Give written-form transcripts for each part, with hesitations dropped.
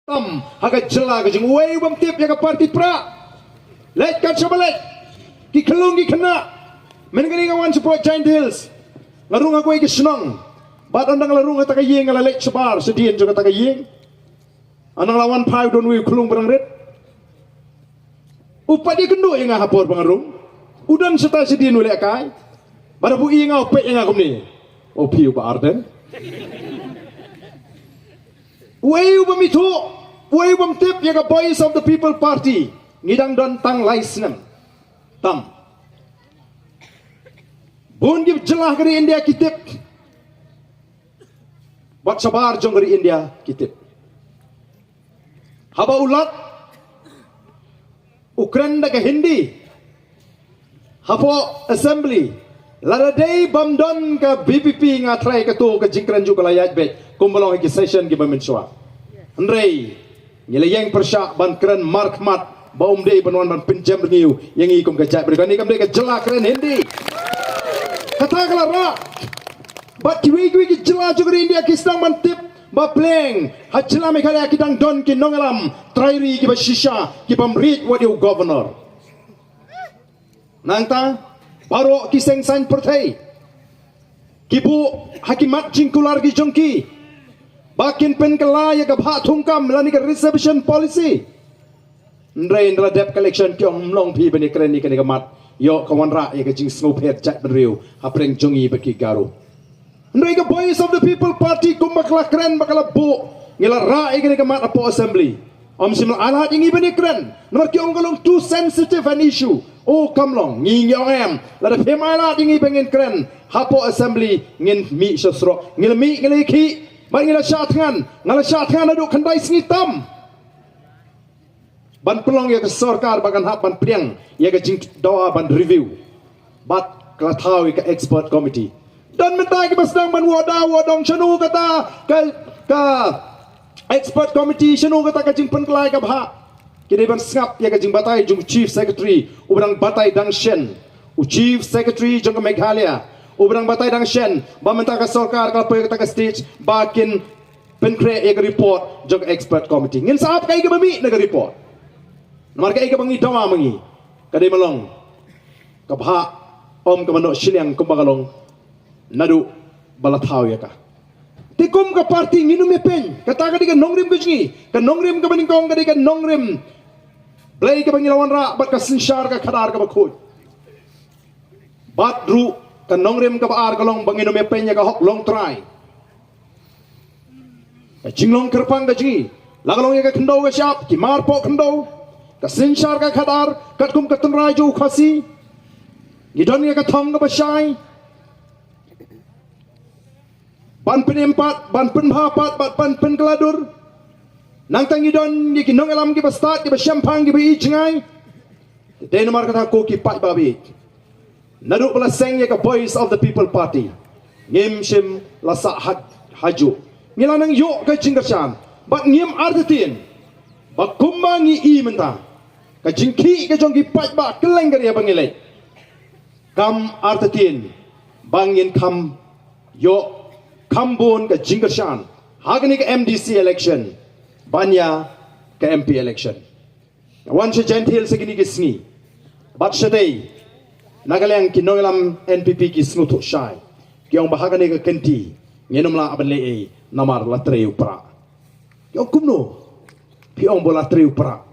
tam haga jela ke jeng wei bam tip ya ke parti pra let kan sabalet ki kelung ki kena men gani ngawan support Giant Hills ngarung aku ke senang bat andang larung ta ka yeng ala let sabar sedien juga ta ka yeng anang lawan pai don wi kelung barang red upadi kendo yang hapor bangarung udan serta sedien ule kai pada bu ingau pe yang aku ni opiu ba arden wei bam itu wei bam tip ya ka Voice of the People Party ngidang don tang laisnem tam bun give jelah dari India kitip buat sabar jong dari India kitip haba ulat Ukraine da ke Hindi hapo assembly lada day bam don ka BPP nga try ka to ka jingkran ju kala yaj be kumbalong ki session ki bamenswa Andrei nyelayang persyak ban keren mark mat baum day banwan ban pinjam ngiu yang ikum kajak berkani kam day ka jela keren Hindi kata kala ra bat kiwi ki jela ju keren India kisang ban tip ba pleng hachla me kala kidang don ki nongalam trairi ki ba shisha ki bam read what you governor nangta baro kiseng sain pertai kibu hakimat jingkular ki jongki bakin pen kala ya ka bha thungkam lani ka reservation policy ndrai ndra debt collection kyong long phi bani kreni ka mat yo kawan ra ya ka jing snopet chat benriu hapreng jongi baki garu ndrai ka Voice of the People Party kumbakla kren bakala bu ngila ra ya ka mat apo assembly om simla alat ingi bani kren nomor kyong golong too sensitive an issue oh kamlong ngi nyong em la da phemai la dingi bengen kren hapo assembly ngin mi sosro ngil mi ngil ki ba ngila syatngan ngala syatngan adu khandai singitam ban pelong ya ke sarkar bagan hap ban priang ya ke jing doa ban review bat klathawi ke expert committee dan mentai ke basdang ban wodong chanu kata ka expert committee chanu kata ka jing penklai ka bha kini ban ngap ya kajing batai jung chief secretary ubrang batai dang shen chief secretary jung Meghalaya ubrang batai dang shen ba mentah ka sarkar ka pe ka stage bakin penkre ya report jung expert committee ngin saap kai ke bami na report nomor kai ke bangi dawa mangi kadai malong ka bha om ka mano shiliang kumbagalong nadu balathau ya ka tikum ka parti nginu me pen kata ka diga nongrim kujngi ka nongrim ka baningkong ka diga nongrim play ka bangilawan ra bat ka sinshar ka khadar ka bakhoj bat ru ka nongrim ka baar ka long bangino me pen ya ka hok long try ka jinglong kerpang ka jingi lagalong ya ka khndo ka shap ki mar po khndo ka sinshar ka khadar kat kum ka tunrai ju khasi gidon ya ka thong ka bashai ban penempat ban penhapat ban penkeladur nang tangi don di kinong alam ki bastat ki basyampang ki bi jingai de nomor kata ko ki pat babi nadu bala seng ya ka Voice of the People Party ngim shim la sa haju ngilanang yo ka jingkersan bat ngim artin ba kumbangi i menta ka jingki ka jongki pat ba kelenggar ya bangilai kam artin bangin kam yo Kambun ke Jingkershan, hagani ke MDC election, banya ke MP election. Wan se Giant Hills segini ke singi, bat sedai, nagalang kinongalam NPP ki snutuk syai, kiong bahagani ke kenti, ngenumla aban lei namar latreu pra. Kiong kumno, kiong bola latreu pra,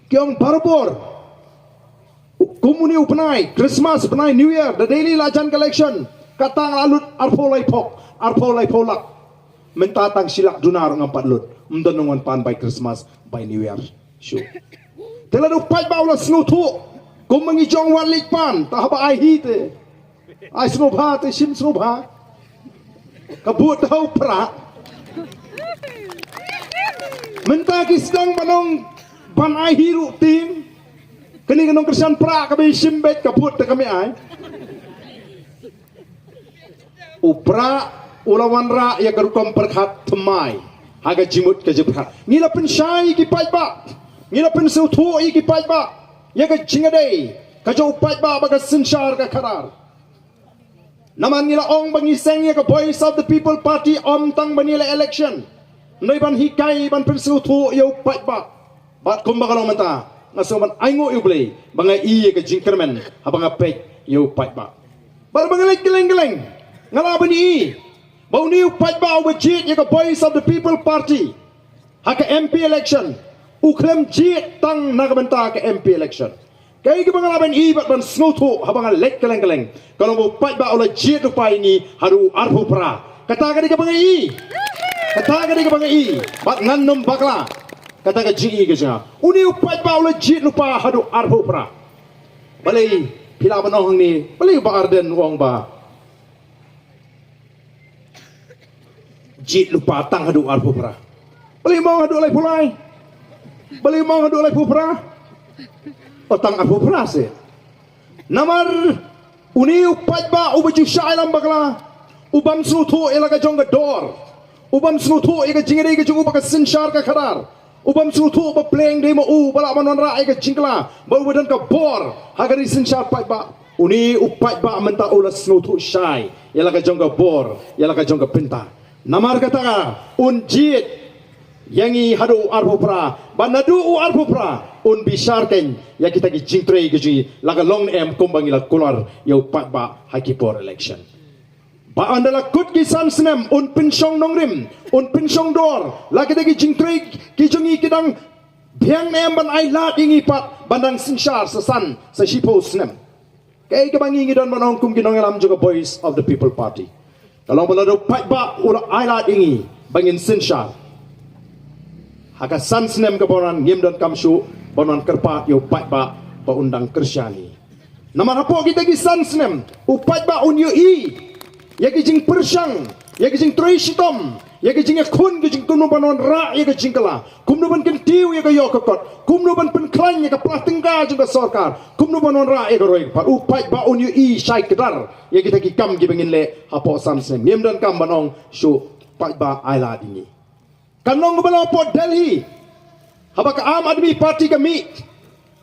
kiong barbor, kumuni upenai, Christmas upenai, New Year, the daily lajan collection, katang alut arfolai pok. Arpolai polak mentatang silak dunar ngampat lut mendonongan pan by Christmas by New Year sure teladu pai baula snutu kumengi jong walik pan tahaba ai hite ai snobha te sim snobha kabut hau pra mentaki sedang manong ban ai hiru tim kini kanong kersan pra kabe simbet kabut te kami ai upra ulawan ra ya garukom perkhat temai haga jimut ke jebrat ngila pensyai ki paiba ngila pensu thu i ki paiba ya ga jingadei ka jo paiba baga sinshar ka karar naman ngila ong bangiseng ya ka Voice of the People Party om tang banila election noi ban hikai ban pensu thu yo pai ba bat kum ba kalong mata ngaso ban aingo yo ble bangai i ke jingkermen habanga pek yo pai ba bar bangai geleng-geleng ngala ban i bau ni pai ba over jit ye ka voice of the people party haka MP election uklem jit tang nagamenta ke MP election kay ke bangala ban i bat ban snuthu habanga lek geleng-geleng kalau mau pai ba ola jit upai ni haru arbu pra kata ka di ka bangai i kata ka di ka bangai i bat ngannum bakla kata ka ji ke ja uni upai ba ola jit lupa haru arbu pra balai pila banong ni balai ba arden wong ba jit lupa tang hadu arbu pra balai mau hadu lai pulai balai mau hadu lai pupra otang arbu pra se namar uni upai ba ubaju shailam bakla ubam snuthu elaga jonga dor ubam snuthu ega jingere ega jungu baka sinshar ka kharar ubam snuthu ba pleng de mo u bala manon ra ega jingla ba udan ka bor hagari sinshar pai ba uni upai ba menta ula snuthu shai elaga jonga bor elaga jonga pinta namar kata unjit yangi hadu arbupra banadu arbupra un bisarken ya kita gi jingtre gi laga long em kumbangila kular yo pat ba hakipor election ba andala kut ki sansnem un pinsyong nongrim un pinsyong dor la kita gi jingtre ki jungi kidang biang nem ban ai la dingi pat bandang sinshar sasan sa shipo snem kay kabangi ngi don manong kum ginong alam juga voice of the people party kalau balado pat ba ula ai la dingi bangin sinshar haka sansnem ka bonan ngim don kamshu bonan kerpa yo pat ba pa undang kersyani nama hapo kita gi sansnem upat ba un yo i ya gi jing persyang ya gi jing trishitom ya gi jing khun gi jing kunu banon ra ya gi jing kala kumnu ban kentiu ya ga yo kokot kumnu ban penklan ya ga platengga juga sarkar kumnu banon ra ya ga roi pa upat ba un yo i syai kedar ya kita gi kam gi bengin le hapo sansnem ngim don kam banong shu pat ba aila dingi kanong bala po Delhi habak Aam Admi Party kami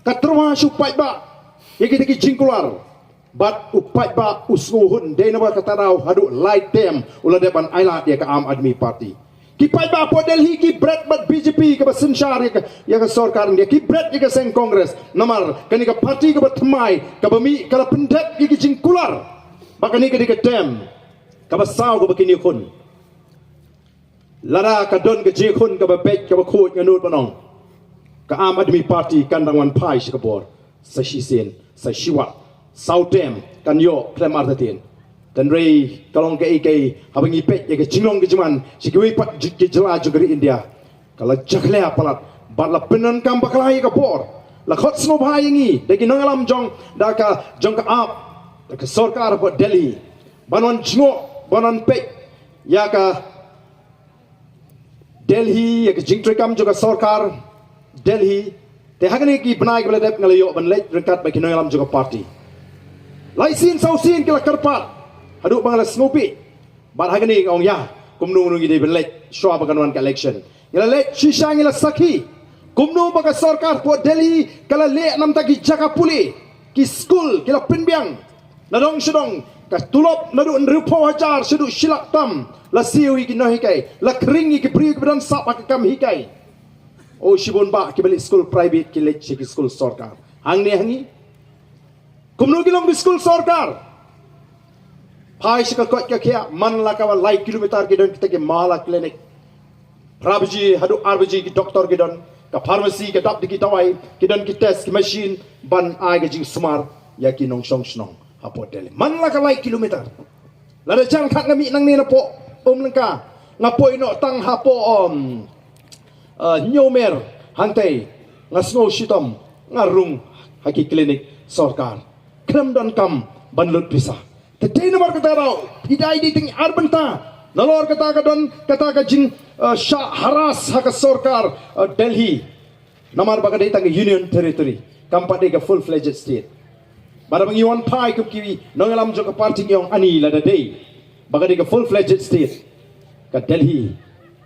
katrwa supai ba yaki taki jingkular bat upai ba usnuhun de na ba katarau hadu light them ula depan aila dia ka Aam Admi Party ki pai ba po Delhi ki bread bat BJP ka basinshar ya ka sarkar dia ki bread ya ka seng congress namar kani ka party ka batmai ka bami kala pendet ki jingkular bakani ka di ka dem ka basaw ka bakini kun lara ka don ka jikun ka babet ka bakut nganut banong ka Aam Admi Party kandang wan pai shikabor sa shisen sa shiwa sautem kan yo klem artatin kan rei kalong ka ikai habang ipet ya ka jinglong ka jiman shikiwi pat ki jela jugri India kala jakle apalat batla penan kam bakla ka bor la khot sno bhai ngi de ki nangalam jong da ka jong ka ap da ka sarkar po Delhi banon jingo banon pe ya ka Delhi ya jingtrekam juga sarkar Delhi te hagani ki banai bela dep ngalayo ban lek rengkat bagi nangalam juga parti laisin sausin kila karpat hadu bangala snoopy bar hagani ong ya kumnu ngi de ban lek shwa baganwan ka election ngala lek shisha ngila sakhi kumnu baga sarkar po Delhi kala le nam tagi jaka puli ki school kila pinbiang nadong shudong ka tulop nadu nrupo hajar shudu shilak tam la siwi ki no hikai la kringi ki pri ki dan sap ka kam hikai o shibon ba ki balik school private ki lech ki school sarkar hang ne hangi kumno ki long bi school sarkar phai shika kot ka kya man la ka lai kilometer ki don ki mala clinic prabji hadu arbji ki doctor ki don ka pharmacy ka dap ki dawai ki don ki test ki machine ban ai ga jing smart ya ki nong song snong hapo Delhi man la ka lai kilometer la da jang khat ngami nang ne na po lengka ngapoi no tang hapo nyomer hantai ngasno shitom ngarung haki klinik sarkar krem dan kam banlut pisa tete nomor kata rau idai di ting arbenta nalor kata ka don kata ka jing haras haka sarkar Delhi namar baga dai tang union territory kampa de ka full fledged state barang iwan pai ku kiwi nongalam joka party yong ani la da dei baga de ka full fledged state ka Delhi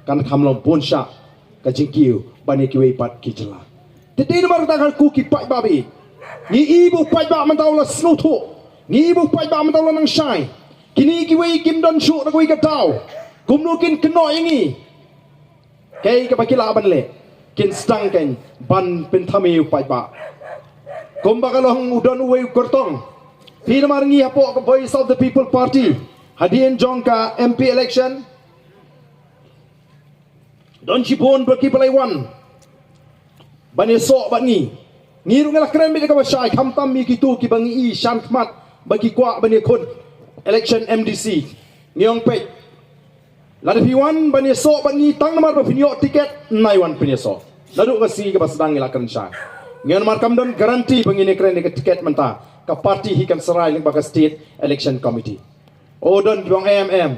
kan khamlom ponsha ka jingkiu bani kiwe pat kijla tete nomor ta ku ki pai babi ni ibu pai ba mantawla snuthu ni ibu pai ba mantawla nang shai kini kiwe kim don shu na kui ka tau kumno kin kno ingi kay ka bakila ban le kin stang ken ban pen thami upai ba komba kalong udon uwe kortong pina maringi hapo ka Voice of the People Party hadien jong ka MP election don chipon berki pelaiwan bani sok bani ngiru ngala keren bi ka basai kham tam mi kitu ki bangi i shan khmat bagi kwa bani khun election MDC ngiong pe lada piwan bani sok bangi tang namar pinyo tiket naiwan pinyo sok ladu kasi ka basdang ila kan sha ngion mar kam don garanti bangi ne keren ke tiket menta ka party hikan serai ling baka state election committee o don bang MM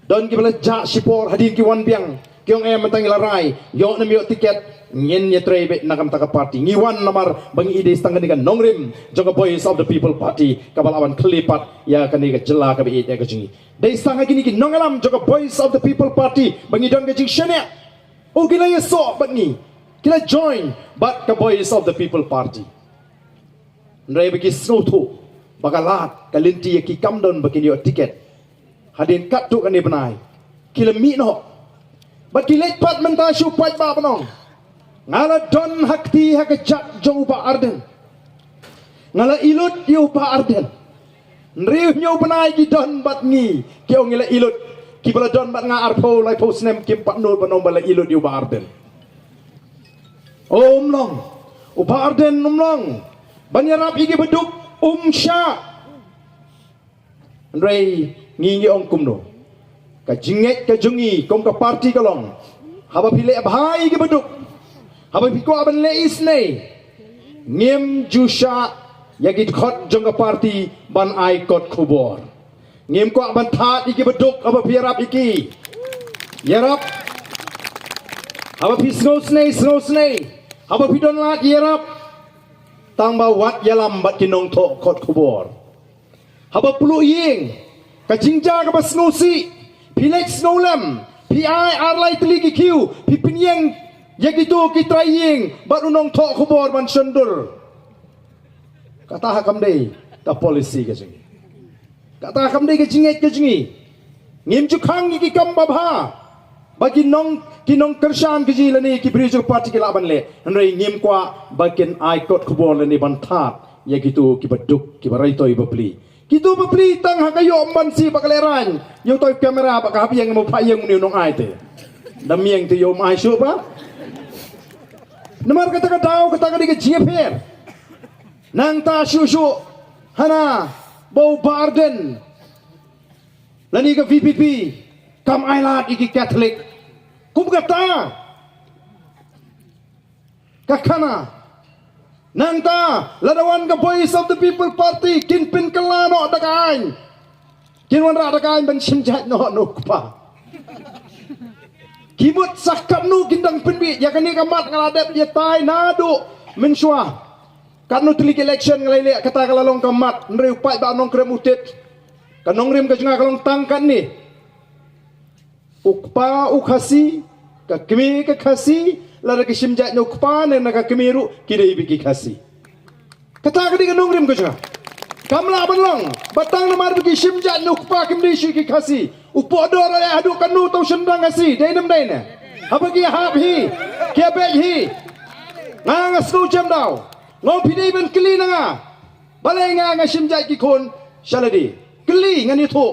don ki bala ja sipor hadin ki wan biang kiong mentang ila rai yo na miyo tiket nyen ye trebe nakam taka party ngiwan namar bangi ide stang kan nongrim joga Voice of the People Party kabalawan kelipat ya kan ni jela ka bi ya ka jingi dei stang gini ki nongalam joga Voice of the People Party bangi don ka jing shania o gila ye so bangi kila join but ka Voice of the People Party ndai bagi snotu bagalat kalinti ye ki kam don bagi yo tiket hadin kat tu kan ni benai kila mi no but kilet pat menta shu pat ba panong ngala don hakti hakajak jong ba arden ngala ilut yu ba arden nriu nyu benai ki don bat ngi kyo ngila ilut ki bala don bat nga arpo lai po snem kim pat nul banom bala ilut yu ba arden long u ba arden long banyarap igi beduk sha nrei ngi ong kumno ka jinget ka jungi kom ka party kalong haba pile bhai igi beduk haba piko aban le isne ngem jusha yagit khot jonga party ban ai kot khubor ngem ko aban that iki beduk haba pirap iki yarap haba pi snow sne haba pi don lat yarap tang ba wat yalam bat kinong to kot khubor haba pulu ying ka jingja ka bas snow si pilek snow lam pi ai arlai teligi kiu pi pinyeng ya gitu kita ying baru nong tok khubor man sendur kata hakam dei ta polisi ke jingi kata hakam dei ke jinget ke jingi ngim ju khang ki kam babha bagi nong kinong kersan ke ji lani ki bridge party ke laban le nrei ngim kwa bakin ai kot khubor lani ban that ya gitu ki beduk ki barai toy bapli kitu bapli tang hakayo man si bakaleran yo toy kamera bak hapi yang mo phayeng ni nong ai te damieng tu yo mai shu ba namar kata daw kata di GFR nang ta shushu hana bau barden lani ka VPP kam ailat iki Catholic kum kata kakana nang ta ladawan ka Voice of the People Party kinpin kalano dakain kinwan ra dakain ban simjat no pa kimut sakap nu kindang penbi ya kani kamat ngaladep dia tai nadu mensua kanu telik election ngalele kata kalalong kamat nreu pai ba nong krem utit kanong rim ka junga kalong tangkan ni ukpa ukhasi ka kemi ka khasi lara ki simjat no ukpa ne na ka kemiru kidai biki khasi kata kadi kanong rim ka junga kamla banlong batang namar biki simjat no ukpa kemdi shi ki khasi upo dor ale adu kanu tau sendang asi dainam daina habagi hab hi kebej hi nga snu jam daw ngom pidai ben kli nga balai nga simjat ki kon shaladi kli ngani tho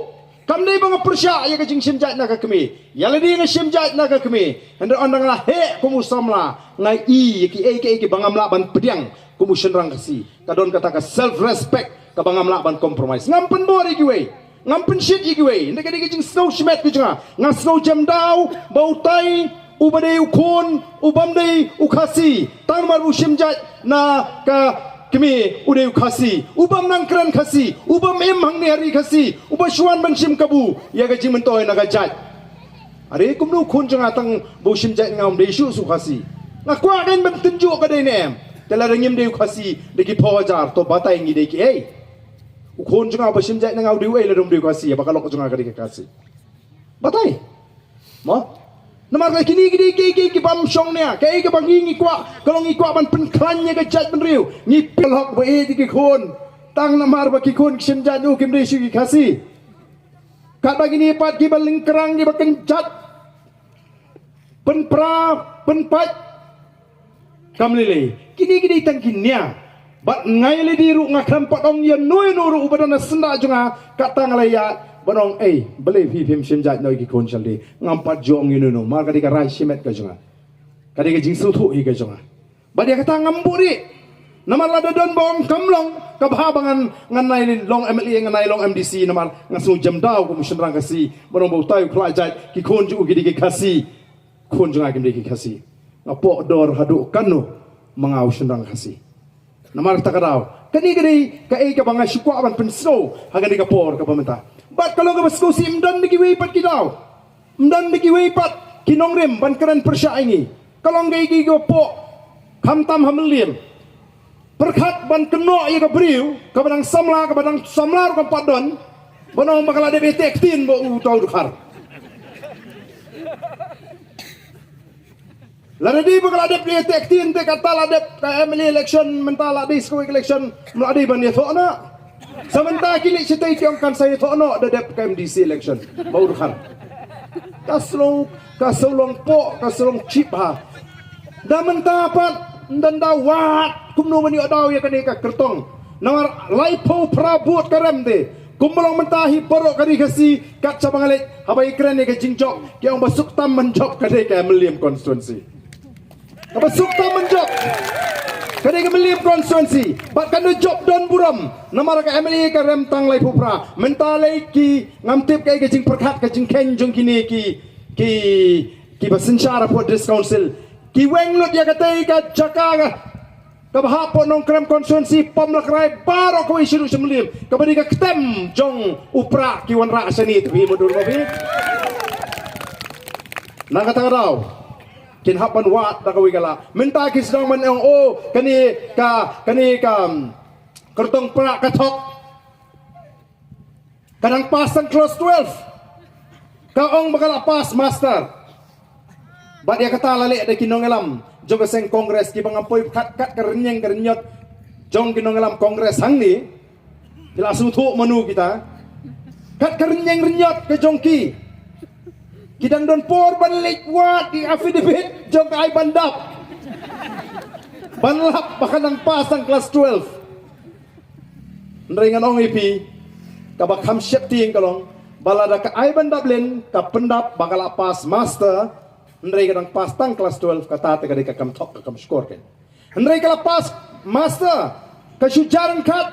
kamdai bang persya ya ka jing simjat na ka kemi yaladi nga simjat na ka kemi handa ondang la he kumusamla ngai i ki bangamla ban pediang kumusendang kasi kadon kata ka self respect ka bangamla ban compromise ngampen bori ki we ngampun shit iki we ndek dik jing snow shmet ku jinga nga snow jam daw bau tai ubade ukon ubamdei ukhasi tang mar ushimjat na ka kemi ude ukhasi ubam nang kran khasi ubam em hangni hari khasi ubashwan ban shim kabu ya ga jing mentoy na ga jat are kumnu khun jinga tang bu shimjat ngam dei shu su khasi na kwa den ban tunju ka dei nem tela rengim dei ukhasi deki phawajar to batai ngi dei ki ei ukon junga ba simjai na ngau diwe le dom diwe kasi ya bakal junga kadi kasi batai mo namar ka kini ki bam song nya kai ka bangi ngi kwa kalong ngi kwa ban pen klannya ka jat ben riu ngi pelok ba e di kon tang namar ba ki kon simjai nu kim dei ki kasi kat bagi ni pat ki baling kerang ki baken jat penpra penpat kamlele kini tangkinya bat ngai le diru ngakram potong ya noi nuru ubadana senda junga kata ngalaya banong beli pim simjat noi ki kon chaldi ngampat jong inu no mar kadika rai simet ka junga kadika jingsu thu hi ka junga bat dia kata ngamburi namar lada don bong kamlong kabhabangan nganai long MLA nganai long MDC namar ngasu jam daw ko mission rang kasi banong bau tayu klajat ki kon ju ki kasi kon junga ki kasi ngapo dor hadu kanu mangau sendang kasi namar takaraw kani ka banga syukwa ban penso hagan di kapor ka pamenta bat kalau ka basko si mdan di wipat kidaw mdan di wipat kinongrim ban keren persya ini kalau ngai ki po hamtam hamlim perkat ban keno ya ka briu ka badang samlar ka padon banong bakal ada betek tin bo utau dukhar lada di bakal ada betek tin te kata lada ka MLA election mentala di school election meladi ban dia thona sementara kini sitai tiong kan saya thona dadap ka MDC election bo dukhar kaslong chip ha da mentapat dan dawat kumno mani adaw ya kani ka kertong nawar laipo prabut karam de kumbalong mentahi porok kani kasi kat sabangalit habai kren ni ka jingjok ki ang basuk tam menjok kani ka Meliam constituency basuk tam menjok kani ka Meliam constituency bat kan job don buram namar ka MLA ka rem tang laipo pra mentalai ki ngamtip kai ka jing perkat ka jing ken jong kini ki basensyara po dis council ki wenglot ya katay ka jaka ka bahapon ng krem konstituensi pamlakray baro ko isiru semlim kabadi ka ketem jong upra ki wanra asanit bi modur mabi nakata raw kinhapan wat da kawigala minta kisdang man ang kani ka kartong pra katok kanang pasang close 12 kaong bakal pas master bat dia kata lalik ada kinongelam jong keseng kongres ki bangapoy kat kerenyot jong kinongelam kongres hang ni bila sutu menu kita kat kerenyot ke jongki kidang don por balik wat di affidavit jong kai bandap banlap bakanang pasang kelas 12 ndringan ong ipi kabak ham syepting kalong balada ka ai bandap len ka pendap bakal pas master Hendrai kadang pas tang kelas 12 kata te kadang kam tok kam skor ken. Hendrai kala pas master ka sujaran kat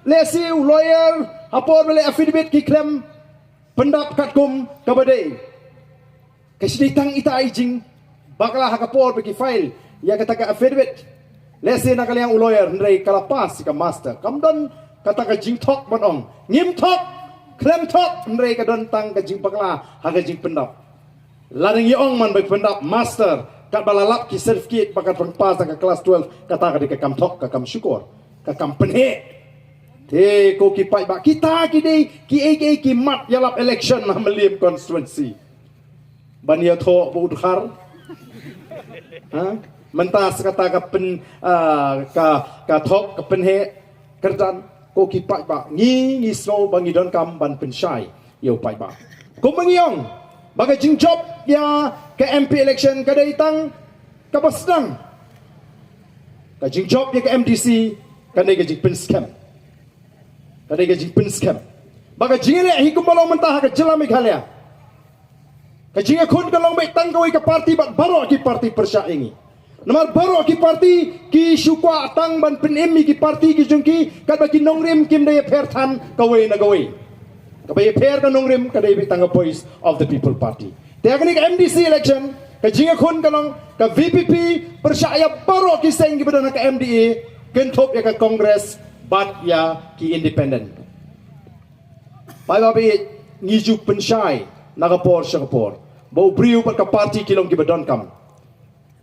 lesi lawyer apor bele affidavit ki claim pendap kat kum kabade. Ka siditang ita ijing bakala hakapor bagi file ya kata ka affidavit lesi na kaliang lawyer hendrai kala pas ka master kam don kata ka jing tok bonong ngim tok claim tok hendrai ka don tang ka jing bakala haga jing pendap ladang yong man bagi pendap master kat balalap ki certificate bakat pengpas ke kelas 12 kata ka kam tok ka kam syukur ka kam penhe te ko ki pai ba kita ki mat yalap election na Meliam constituency ban ya tho bu dukhar ha mentas kata ka pen ka tok ka penhe kerjan ko ki pai ba ngi snow bangi don kam ban pensyai yo pai ba ko mangiong bagai jing job ya ke MP election kada itang kabasdang ka jing job ya ke MDC kada ga jing pen scam bagai jing le hi kumbalong mentah ka jela Meghalaya ka jing kun kalong bai tang kawai ka parti bat baro ki parti persya ingi namar baro ki parti ki syukwa tang ban pen MI ki parti ki jungki kat bagi nongrim kim daya perthan kawai na kawai kabay pair ka nongrim kada ibig tanga voice of the people party tiya kani ka MDC election ka jinga kun kalong ka VPP persyaya baro ki seng ki badana ka MDA kentop ya ka Congress bat ya ki independent pai babi ngiju pensyai nakapor syakapor bau briu pat ka party kilong ki badon kam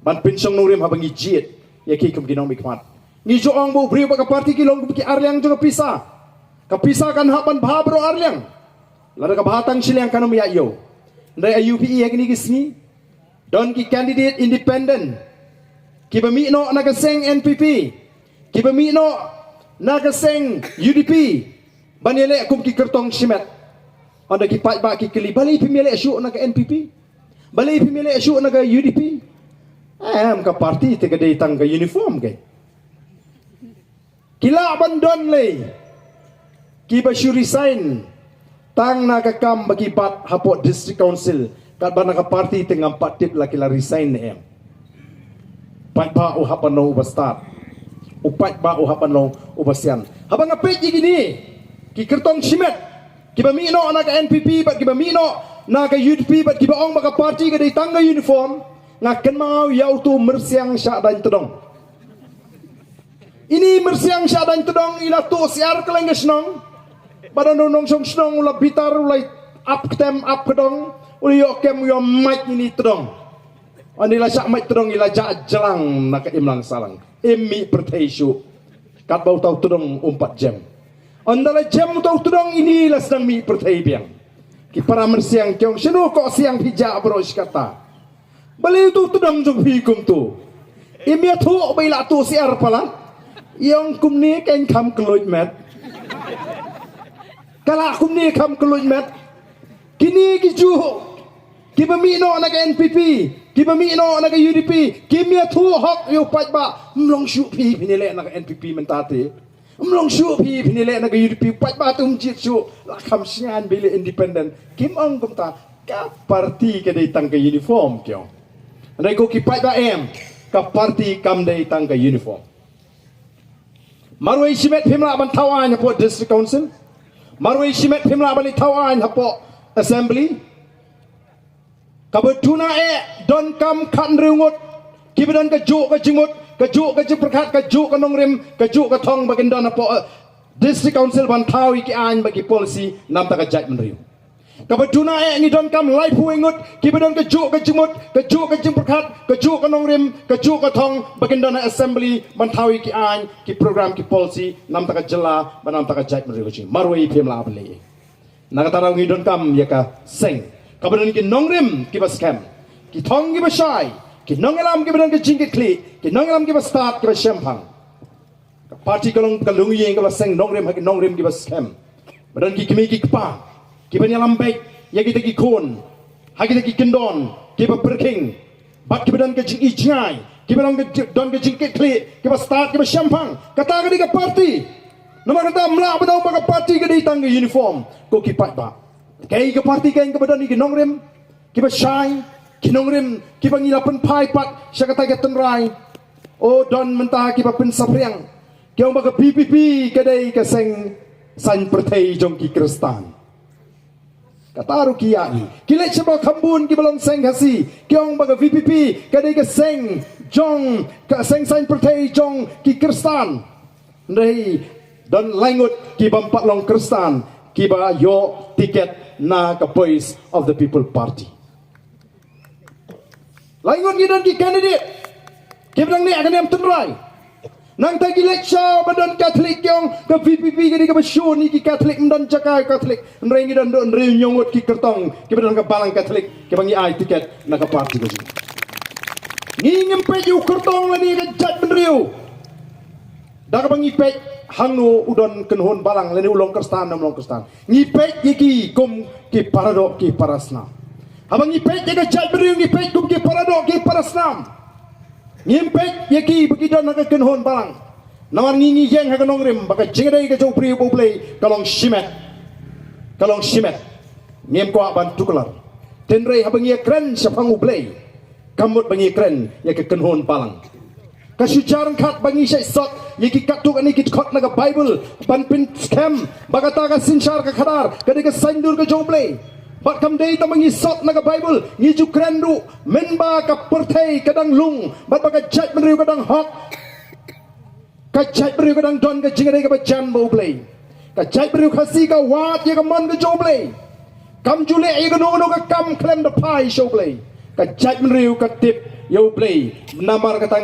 ban pensyong nongrim habang ijit ya ki kum kinong mikmat ngiju ang bau briu pat ka party kilong ki Arliang juga pisah kapisakan hapan bahabro Arliang lada ka bahatang silang kanum ya yo ndai UPE ya kini kisni don ki candidate independent ki bamino nagaseng NPP ki bamino nagaseng UDP banele kum ki kertong simet anda ki pai ba ki kili bali pimele syu na ka NPP Balik pemilih isu naga UDP. Ke parti te kedai tang ke uniform ke. Kila bandon le. Ki Bashir resign. Tang naga kam bagi bat hapot district council. Kat bana ka parti tengah empat tip la kila resign em. Pat ba u hapan no ubastat. Upat ba u hapan no ubasian. Habang ngapit gini. Ki kertong simet. Ki ba mino naga NPP bat ki ba mino naga UDP bat ki ba ong baka parti kedai tang ke uniform. Ngaken mau yau tu mersiang syak dan tedong. Ini mersiang syak dan tedong ila tu siar keleng gesnong. Badan nong song snong ula bitar ula up ketem up kedong. Ula yo kem yo mic ini tedong. Anila syak mic tedong ila jak jelang nak imlang salang. Emi pertaisu. Kat bau tau tedong 4 jam. Andala jam tau tedong ini la sedang mi pertai biang. Ki para mersiang kyong senu kok siang hijak bros kata. Balik tu tedang jong hikum tu. Imia tu bila tu siar pala. Yang kum ni kan kam keluj met. Kalau kum ni kam keluj met. Kini kiju. Kiba mino naga NPP. Kiba mino naga UDP. Kimia tu hok yo pat ba. Mlong syu pi pinile naga NPP mentate. Mlong syu pi pinile naga UDP. Pat ba tu mjit syu. Lakam sian bila independent. Kim ong kum ta. Ka parti ke datang ke uniform kyong. Andai ko kipat ba em ka parti kam dai tang ka uniform. Marwai simet pimla ban tawan hapo district council. Marwai simet pimla ban tawan hapo assembly. Kabetuna don kam kan reungut. Kibedan ka juk ka jimut, ka juk ka jiperkat, ka juk ka nongrim, ka juk ka thong bagin don hapo district council ban tawi ki an bagi policy nam ta ka jat menriu. Kabetuna ni don kam live huingut kibedan ke juk ke jimut ke juk ke jimperkat ke juk ke nongrim ke juk ke thong bagindana assembly bantawi ki an ki program ki policy nam taka jela banam taka jait meriwiji marwai pemla beli nagatara ni don kam yaka seng kabedan ki nongrim ki baskem ki thong ki basai ki nongelam ki bedan ke jingkit kli ki nongelam ki bastat ki basempang parti kalong kalung yeng ki baseng nongrim ki nongrim ki baskem badan ki kimi ki kpa Kiba nyalambek, ya kita kikon, ha kita kikendon, kiba perking, bat kiba dan kejing ijngai, kiba dan kejing kekli, kiba start kiba syampang, kata ka di ka parti, nama kata melak bedau baka parti ka di tangga uniform, ko kipat ba, kaya ka parti kaya ka badan ni kinongrem, kiba syai, kinongrem, kiba ngilapan pai pat, siya kata ka tenrai, o don mentah kiba pensapriang, kaya baka PPP kadai ka seng san pertai jong ki kristan. Kata rukiai kilet sebab kambun ki belong seng hasi kiong baga VPP kadai ke seng jong ka seng sain pertai jong ki kristan ndai dan langut ki bampat long kristan ki ba yo tiket na ka voice of the people party langut ki dan ki candidate ki bedang ni akan yang tenrai nang tagi lecture badan Katolik yang ke VPP ke ke besyo ni ki Katolik mendan cakai Katolik nrengi dan don real nyongot ki kertong ki badan ke balang Katolik ki bangi ai tiket nak ke parti ko ni ngempe yu kertong lani ke jat benriu dak bangi pek hangno udon kenhon balang lani ulong kerstan nam ulong kerstan ni pek ki kum ki paradok ki parasna abangi pek ke jat benriu ni pek kum ki paradok ki parasna ngimpek yaki begitu nak kenhon balang nawar ngingi jeng ha kanong rim baka jingdai ka jong priu play kalong simet ngem ko ban tukular tenrei ha bangi kren sa pangu play kamut bangi kren ya ke kenhon balang kasujaran khat bangi sai sot yaki katuk ani kit khot na ka bible ban pin scam baka ta ka sinchar ka khadar kadi ka sandur ka jong play Bat kam day tamang isot na ka Bible ni jukrendu menba ka pertai kadang lung bat baka chat menriu kadang hok ka chat menriu kadang don ka jingade ka bacan bo play ka chat menriu khasi ka wat ye ka man ka jo play kam jule ye ka no ka kam klem the pie show play ka chat menriu ka tip yo play namar ka